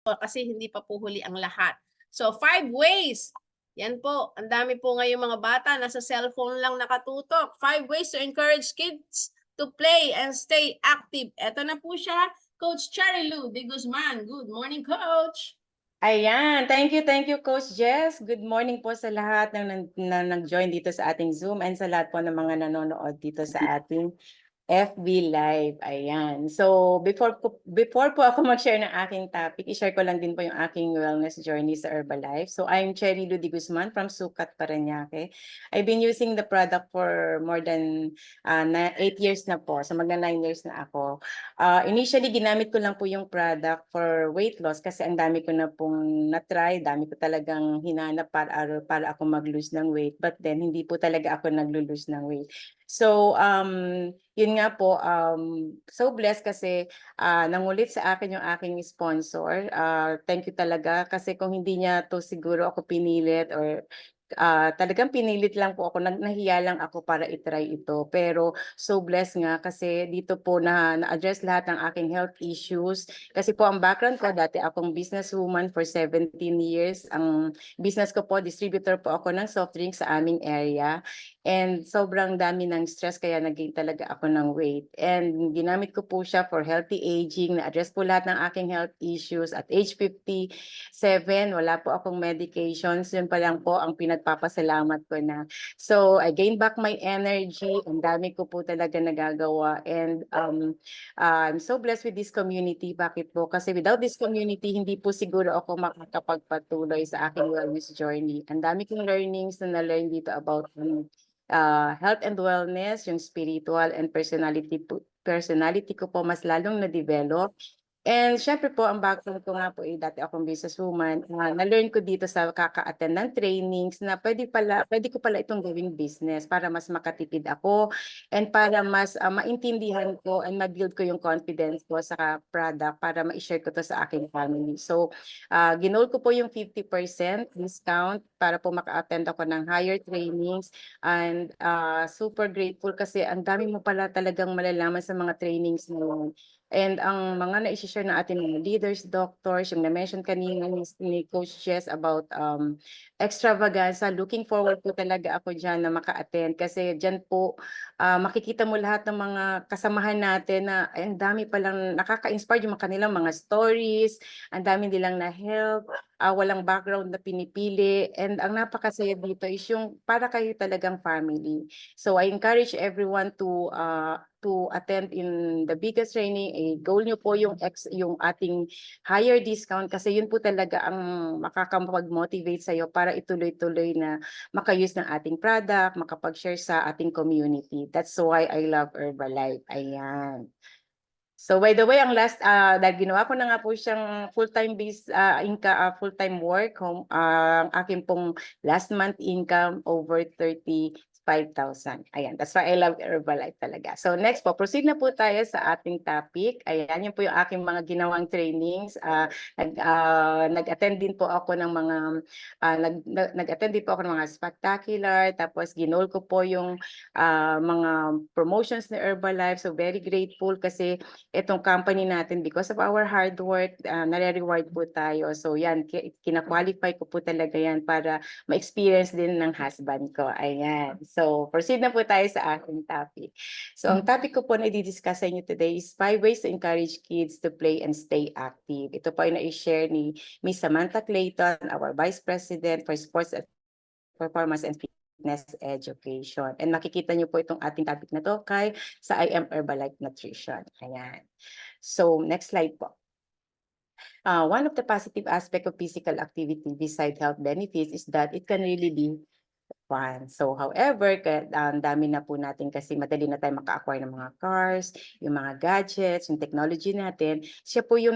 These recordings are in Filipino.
kasi hindi pa po huli ang lahat. So, 5 ways. Yan po. Ang dami po ngayon mga bata nasa cellphone lang nakatutok. 5 ways to encourage kids to play and stay active. Ito na po siya, Coach Cherry Lou de Guzman. Good morning, Coach. Ayan, thank you Coach Jess. Good morning po sa lahat na nag-join dito sa ating Zoom and sa lahat po ng mga nanonood dito sa ating FB Live. Ayan. So, before po ako mag-share ng aking topic, i-share ko lang din po yung aking wellness journey sa Herbalife. So, I'm Cherry Ludi Guzman from Sukat, Parañaque. I've been using the product for more than 8 years na po. So, magna 9 years na ako. Initially, ginamit ko lang po yung product for weight loss kasi ang dami ko na pong na-try, dami ko talagang hinanap para ako mag-lose ng weight. But then, hindi po talaga ako nag-lose ng weight. So, yun nga po, so blessed kasi nangulit sa akin yung aking sponsor. Thank you talaga kasi kung hindi niya to siguro ako pinilit or talagang pinilit lang po ako, nahiya lang ako para itry ito. Pero so blessed nga kasi dito po na-address lahat ng aking health issues. Kasi po ang background ko, dati akong businesswoman for 17 years. Ang business ko po, distributor po ako ng soft drinks sa aming area. And sobrang dami ng stress kaya nag-gain talaga ako ng weight. And ginamit ko po siya for healthy aging, na-address po lahat ng aking health issues. At age 57, wala po akong medications. Yun pa lang po ang pinagpapasalamat ko na. So, I gained back my energy. Ang dami ko po talaga nagagawa. And I'm so blessed with this community. Bakit po? Kasi without this community, hindi po siguro ako makakapagpatuloy sa aking wellness journey. Ang dami kong learnings na na-learn dito about health and wellness, yung spiritual and personality ko po mas lalong na-develop. And syempre po, ang background ko nga po dati akong businesswoman. Na-learn ko dito sa kaka-attend ng trainings na pwede ko pala itong gawing business para mas makatipid ako and para mas maintindihan ko and ma-build ko yung confidence ko sa product para ma-share ko to sa aking family. So, ginol ko po yung 50% discount para po maka-attend ako ng higher trainings. And super grateful kasi ang dami mo pala talagang malalaman sa mga trainings na yun. And ang mga na-share na ating mga leaders, doctors, yung na-mention kanina ni Coach Jess about extravaganza, looking forward po talaga ako dyan na maka-attend kasi dyan po makikita mo lahat ng mga kasamahan natin na ang dami palang nakaka-inspire yung kanilang mga stories, ang dami nilang na-help, walang background na pinipili, and ang napakasaya dito is yung para kayo talagang family. So I encourage everyone to attend in the biggest training. Goal nyo po yung ating higher discount kasi yun po talaga ang makakapag-motivate sa'yo para ituloy-tuloy na maka-use ng ating product, makapag-share sa ating community. That's why I love Herbalife. Ayan. So by the way, ang last dahil ginawa ko na nga po siyang full-time full-time work, ang akin pong last month income over 35,000. Ayan, that's why I love Herbalife talaga. So next po, proceed na po tayo sa ating topic. Ayan, yun po yung aking mga ginawang trainings. Nag-attend din po ako ng mga nag-attend din po ako ng mga spectacular, tapos ginol ko po yung mga promotions ni Herbalife. So very grateful kasi itong company natin because of our hard work, nare-reward po tayo. So yan, kina-qualify ko po talaga yan para ma-experience din ng husband ko. Ayan. So proceed na po tayo sa aking topic. So ang topic ko po na i-discuss sa inyo today is 5 ways to encourage kids to play and stay active. Ito po ay na-share ni Miss Samantha Clayton, our Vice President for Sports and Performance and Fitness Education. And makikita niyo po itong ating topic na to sa I Am Herbalife Nutrition. Ayan. So, next slide po. One of the positive aspects of physical activity beside health benefits is that it can really be fun. So, however, ang dami na po natin kasi madali na tayo maka-acquire ng mga cars, yung mga gadgets, yung technology natin. Siya po yung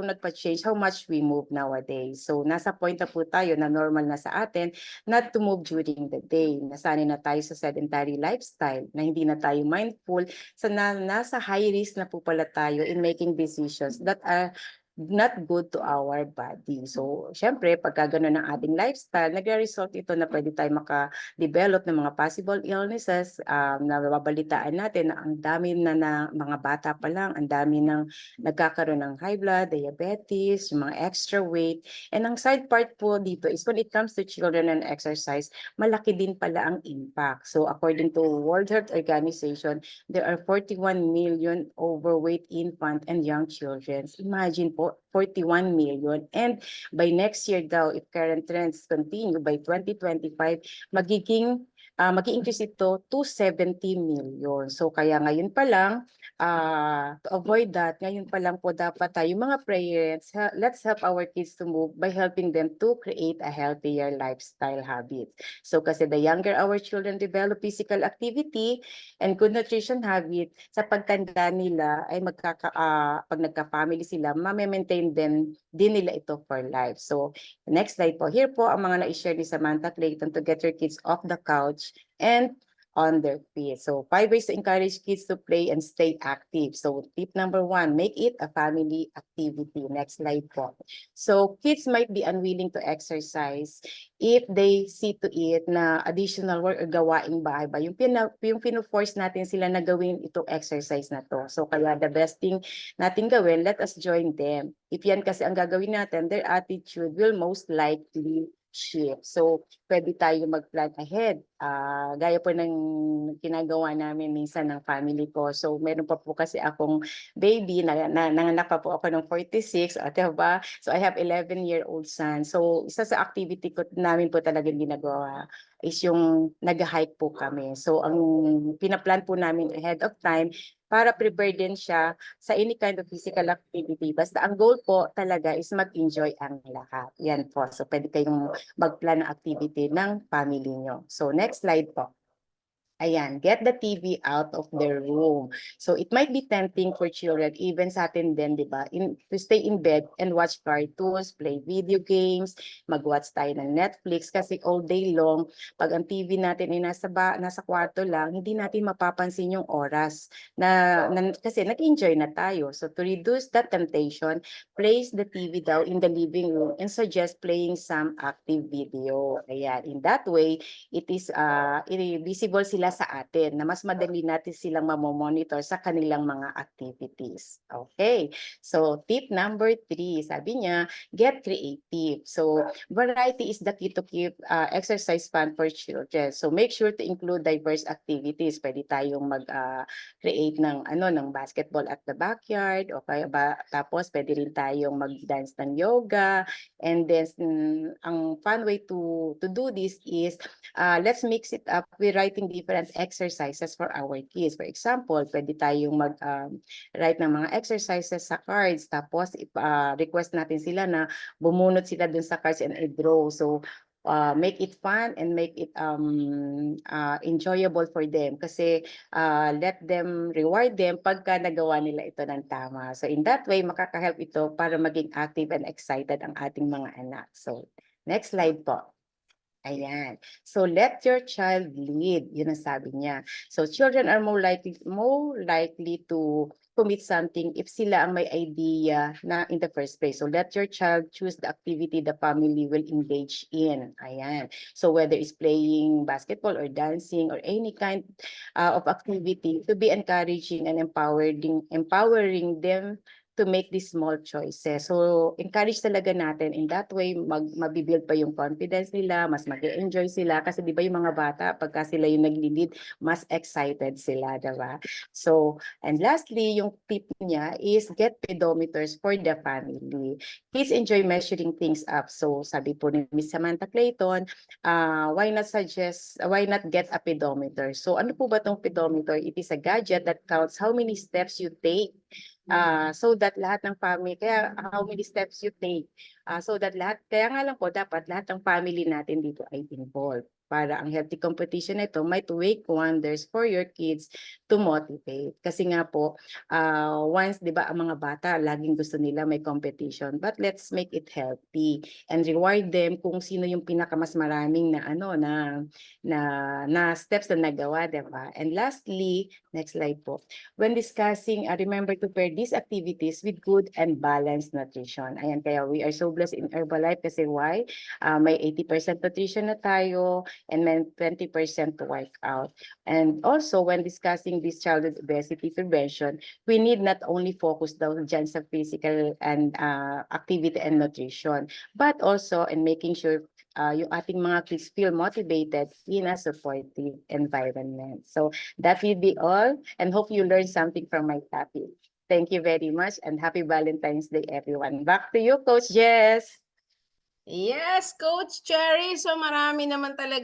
nagpa-change how much we move nowadays. So, nasa point na po tayo na normal na sa atin not to move during the day. Nasanay na tayo sa sedentary lifestyle, na hindi na tayo mindful, nasa high risk na po pala tayo in making decisions that are not good to our body. So, syempre, pagka ganun ang ating lifestyle, nagre-result ito na pwede tayo maka-develop ng mga possible illnesses na mababalitaan natin na ang dami na mga bata pa lang, ang dami ng nagkakaroon ng high blood, diabetes, yung mga extra weight. And ang side part po dito is when it comes to children and exercise, malaki din pala ang impact. So, according to World Health Organization, there are 41 million overweight infant and young children. Imagine po, 41 million. And by next year daw, if current trends continue, by 2025, mag-i-increase ito to 70 million. So kaya ngayon pa lang, to avoid that, ngayon pa lang po dapat tayo mga parents, let's help our kids to move by helping them to create a healthier lifestyle habit. So kasi the younger our children develop physical activity and good nutrition habit, sa pagtanda nila ay pag nagka-family sila, ma-maintain din nila ito for life. So next slide po. Here po ang mga na-share ni Samantha Clayton to get your kids off the couch and on their feet. So 5 ways to encourage kids to play and stay active. So tip number 1, make it a family activity. Next slide po. So kids might be unwilling to exercise if they see to it na additional work or gawaing bahay ba. Yung pino-force natin sila na gawin itong exercise na to. So kaya the best thing natin gawin, let us join them. If yan kasi ang gagawin natin, their attitude will most likely shift. So, pwede tayo mag-plan ahead. Gaya po ng ginagawa namin minsan ng family ko. So, meron pa po kasi akong baby, nanganak pa po ako ng 46, o diba? So, I have 11-year-old son. So, isa sa activity ko namin po talaga ginagawa is yung nag-hike po kami. So, ang pinaplan po namin ahead of time para prepare din siya sa any kind of physical activity. Basta ang goal po talaga is mag-enjoy ang lahat. Yan po. So, pwede kayong mag-plan ng activity ng family nyo. So, next slide po. Ayan, get the TV out of the room. So it might be tempting for children, even sa atin din, di ba? To stay in bed and watch cartoons, play video games, mag-watch tayo ng Netflix kasi all day long, pag ang TV natin ay nasa kwarto lang, hindi natin mapapansin yung oras kasi nag-enjoy na tayo. So to reduce that temptation, place the TV daw in the living room and suggest playing some active video. Ayan, in that way, it is visible sila sa atin na mas madali natin silang mamomonitor sa kanilang mga activities. Okay. So, tip number 3, sabi niya, get creative. So, variety is the key to keep exercise fun for children. So, make sure to include diverse activities. Pwede tayong mag-create ng basketball at the backyard o kaya tapos pwede rin tayong mag-dance ng yoga. And then, ang fun way to do this is let's mix it up with writing different exercises for our kids. For example, pwede tayong write ng mga exercises sa cards. Tapos, request natin sila na bumunot sila dun sa cards and i-draw. So, make it fun and make it enjoyable for them. Kasi let them, reward them pagka nagawa nila ito ng tama. So, in that way, makaka-help ito para maging active and excited ang ating mga anak. So, next slide po. Ayan. So let your child lead. Yun ang sabi niya. So children are more likely to commit something if sila ang may idea na in the first place. So let your child choose the activity the family will engage in. Ayan. So whether it's playing basketball or dancing or any kind of activity, to be encouraging and empowering them to make these small choices. So, encourage talaga natin. In that way, mabibuild pa yung confidence nila, mas mag-enjoy sila. Kasi di ba yung mga bata, pagka sila yung nag-lead, mas excited sila, diba? So, and lastly, yung tip niya is get pedometers for the family. Kids enjoy measuring things up. So, sabi po ni Ms. Samantha Clayton, why not get a pedometer? So, ano po ba tong pedometer? It is a gadget that counts how many steps you take. So that lahat ng family, kaya how many steps you take, so that kaya nga lang po dapat lahat ng family natin dito ay involved. para ang healthy competition na ito might wake wonders for your kids to motivate. Kasi nga po, once, di ba, ang mga bata, laging gusto nila may competition. But let's make it healthy and reward them kung sino yung pinakamas maraming na steps na nagawa, di ba? And lastly, next slide po. When discussing, remember to pair these activities with good and balanced nutrition. Ayan, kaya we are so blessed in Herbalife kasi why? May 80% nutrition na tayo and then 20% to workout. And also, when discussing this childhood obesity prevention, we need not only focus down dyan sa physical and activity and nutrition, but also in making sure yung ating mga kids feel motivated in a supportive environment. So that will be all, and hope you learned something from my topic. Thank you very much and happy Valentine's Day, everyone. Back to you, Coach Jess. Yes, Coach Cherry. So marami naman talaga